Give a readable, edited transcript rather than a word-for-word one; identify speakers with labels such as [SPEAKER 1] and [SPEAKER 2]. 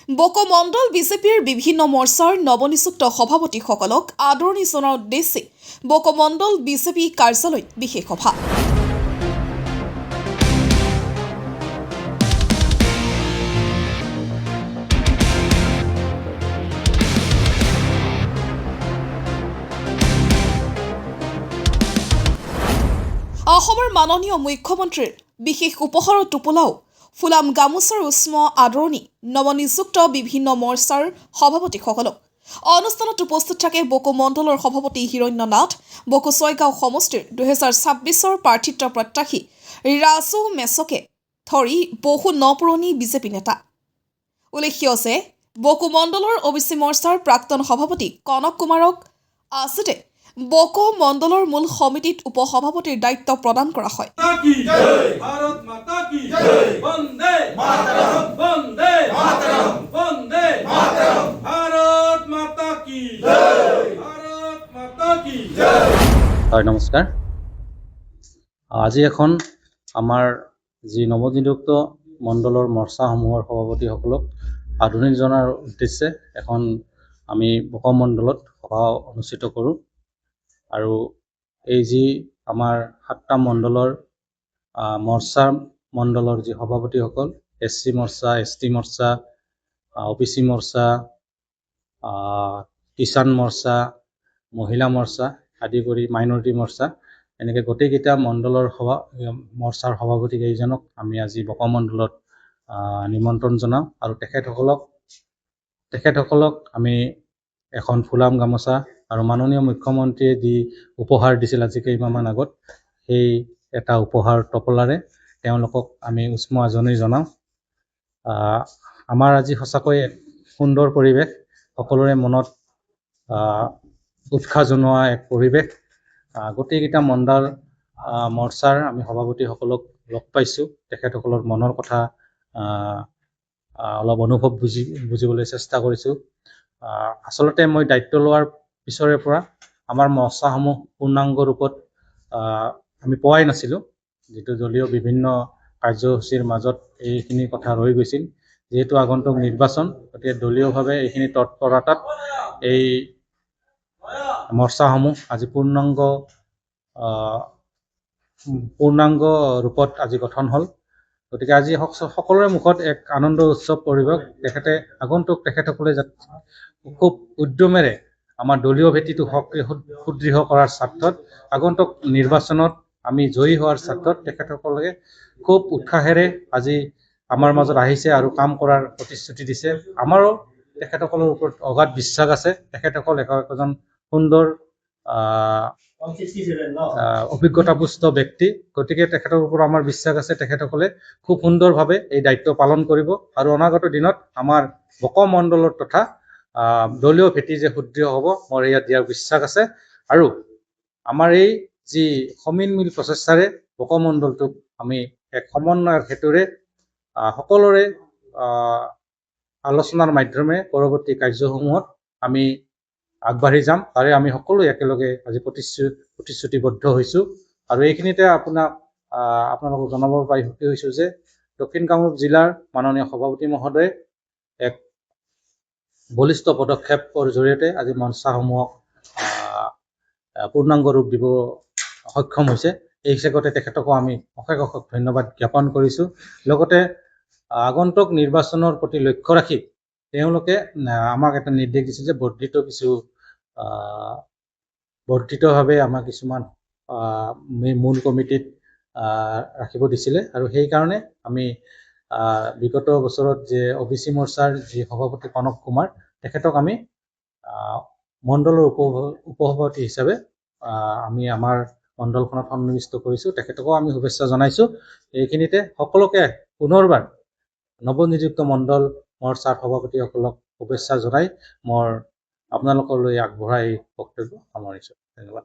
[SPEAKER 1] বকো মণ্ডল বিজেপিৰ বিভিন্ন মৰ্চাৰ নৱনিযুক্ত সভাপতিসকলক আদৰণি জনোৱাৰ উদ্দেশ্যে বকো মণ্ডল বিজেপি কাৰ্যালয়ত বিশেষ সভা। অসমৰ মাননীয় মুখ্যমন্ত্ৰীৰ বিশেষ উপহাৰৰ টোপোলাও ফুলাম গামোচাৰ উষ্ম আদৰণি নৱনিযুক্ত বিভিন্ন মৰ্চাৰ সভাপতিসকলক। অনুষ্ঠানত উপস্থিত থাকে বকো মণ্ডলৰ সভাপতি হিৰণ্য নাথ, বকো ছয়গাঁও সমষ্টিৰ 2026 প্ৰাৰ্থিত্ব প্ৰত্যাশী ৰাজু মেছকে ধৰি বহু নপুৰণি বিজেপি নেতা। উল্লেখ্য যে বকো মণ্ডলৰ অবিচি মৰ্চাৰ প্ৰাক্তন সভাপতি কনক কুমাৰক আছতে বকো মণ্ডলৰ মূল সমিতিত উপসভাপতিৰ দায়িত্ব প্ৰদান কৰা হয়।
[SPEAKER 2] হয়, নমস্কাৰ। আজি এখন আমাৰ যি নৱনিযুক্ত মণ্ডলৰ মৰ্চাসমূহৰ সভাপতিসকলক আদৰণি জনাৰ উদ্দেশ্যে এখন আমি বকো মণ্ডলত সভা অনুষ্ঠিত কৰোঁ। আৰু এই যি আমাৰ 7টা মণ্ডলৰ মৰ্চা মণ্ডলৰ যি সভাপতিসকল, SC মৰ্চা, ST মৰ্চা, OBC মৰ্চা, কিষাণ মৰ্চা, মহিলা মৰ্চা আদি কৰি মাইনৰিটি মৰ্চা, এনেকৈ গোটেইকেইটা মণ্ডলৰ মৰ্চাৰ সভাপতি কেইজনক আমি আজি বকো মণ্ডলত নিমন্ত্ৰণ জনাওঁ। আৰু তেখেতসকলক আমি এখন ফুলাম গামোচা আৰু মাননীয় মুখ্যমন্ত্ৰীয়ে যি উপহাৰ দিছিল আজি কেইমাহমান আগত, সেই এটা উপহাৰ টোপোলাৰে তেওঁলোকক আমি উষ্ম আদৰণি জনাওঁ। আমাৰ আজি সঁচাকৈ এক সুন্দৰ পৰিৱেশ, সকলোৰে মনত উৎসাহ জনোৱা এক পৰিৱেশ। গোটেইকেইটা মণ্ডল মৰ্চাৰ আমি সভাপতিসকলক লগ পাইছোঁ, তেখেতসকলৰ মনৰ কথা অলপ অনুভৱ বুজিবলৈ চেষ্টা কৰিছোঁ। আচলতে মই দায়িত্ব লোৱাৰ পিছৰে পৰা আমাৰ মৰ্চাসমূহ পূৰ্ণাংগ ৰূপত আমি পোৱাই নাছিলোঁ। যিটো দলীয় বিভিন্ন কাৰ্যসূচীৰ মাজত এইখিনি কথা ৰৈ গৈছিল। যিহেতু আগন্তুক নিৰ্বাচন, গতিকে দলীয়ভাৱে এইখিনি তৎপৰতাত এই মৰ্চাসমূহ আজি পূৰ্ণাংগ ৰূপত আজি গঠন হ'ল। গতিকে আজি সকলোৰে মুখত এক আনন্দ উৎসৱ পৰিৱেশ। তেখেতসকলে খুব উদ্যমেৰে আমাৰ দলীয় ভেটিটো সুদৃঢ় কৰাৰ স্বাৰ্থত, আগন্তুক নিৰ্বাচনত আমি জয়ী হোৱাৰ স্বাৰ্থত তেখেতসকলে খুব উৎসাহেৰে আজি আমাৰ মাজত আহিছে আৰু কাম কৰাৰ প্ৰতিশ্ৰুতি দিছে। আমাৰো তেখেতসকলৰ ওপৰত অগাধ বিশ্বাস আছে। তেখেতসকল একজন সুন্দৰ অভিজ্ঞতাপুষ্ট ব্যক্তি, গতিকে তেখেতৰ ওপৰত আমাৰ বিশ্বাস আছে। তেখেতসকলে খুব সুন্দৰভাৱে এই দায়িত্ব পালন কৰিব আৰু অনাগত দিনত আমাৰ বকো মণ্ডলৰ তথা দলীয় ভেটি যে সুদৃঢ় হ'ব, মোৰ ইয়াত দিয়াৰ বিশ্বাস আছে। আৰু আমাৰ এই যি সমিলমিল প্ৰচেষ্টাৰে বকো মণ্ডলটোক আমি এক সমন্বয়ৰ হেতুৰে সকলোৰে আলোচনাৰ মাধ্যমে পৰৱৰ্তী কাৰ্যসমূহত আমি আগবাঢ়ি যাম। তাৰে আমি সকলো একেলগে আজি প্ৰতিশ্ৰুতিবদ্ধ হৈছোঁ। আৰু এইখিনিতে আপোনালোকক জনাব পাৰি সুখী হৈছোঁ যে দক্ষিণ কামৰূপ জিলাৰ মাননীয় সভাপতি মহোদয়ে এক বলিষ্ঠ পদক্ষেপৰ জৰিয়তে আজি মৰ্চাসমূহক পূৰ্ণাংগ ৰূপ দিব সক্ষম হৈছে। এই হিচাপতে তেখেতকো আমি অশেষ ধন্যবাদ জ্ঞাপন কৰিছোঁ। লগতে আগন্তুক নিৰ্বাচনৰ প্ৰতি লক্ষ্য ৰাখি তেওঁলোকে আমাক এটা নিৰ্দেশ দিছে যে বৰ্ধিতভাৱে আমাক কিছুমান মূল কমিটিত ৰাখিব দিছিলে। আৰু সেইকাৰণে আমি বিগত বছৰত যে OBC মৰ্চাৰ যি সভাপতি কনক কুমাৰ, তেখেতক আমি মণ্ডলৰ উপসভাপতি হিচাপে আমি আমাৰ মণ্ডলখনত সন্নিৱিষ্ট কৰিছোঁ। তেখেতকো আমি শুভেচ্ছা জনাইছোঁ। এইখিনিতে সকলোকে পুনৰবাৰ নৱনিযুক্ত মণ্ডল মৰ্চাৰ সভাপতিসকলক শুভেচ্ছা জনাই মই আপোনালোকলৈ আগবঢ়াই বক্তব্য সামৰিছোঁ। ধন্যবাদ।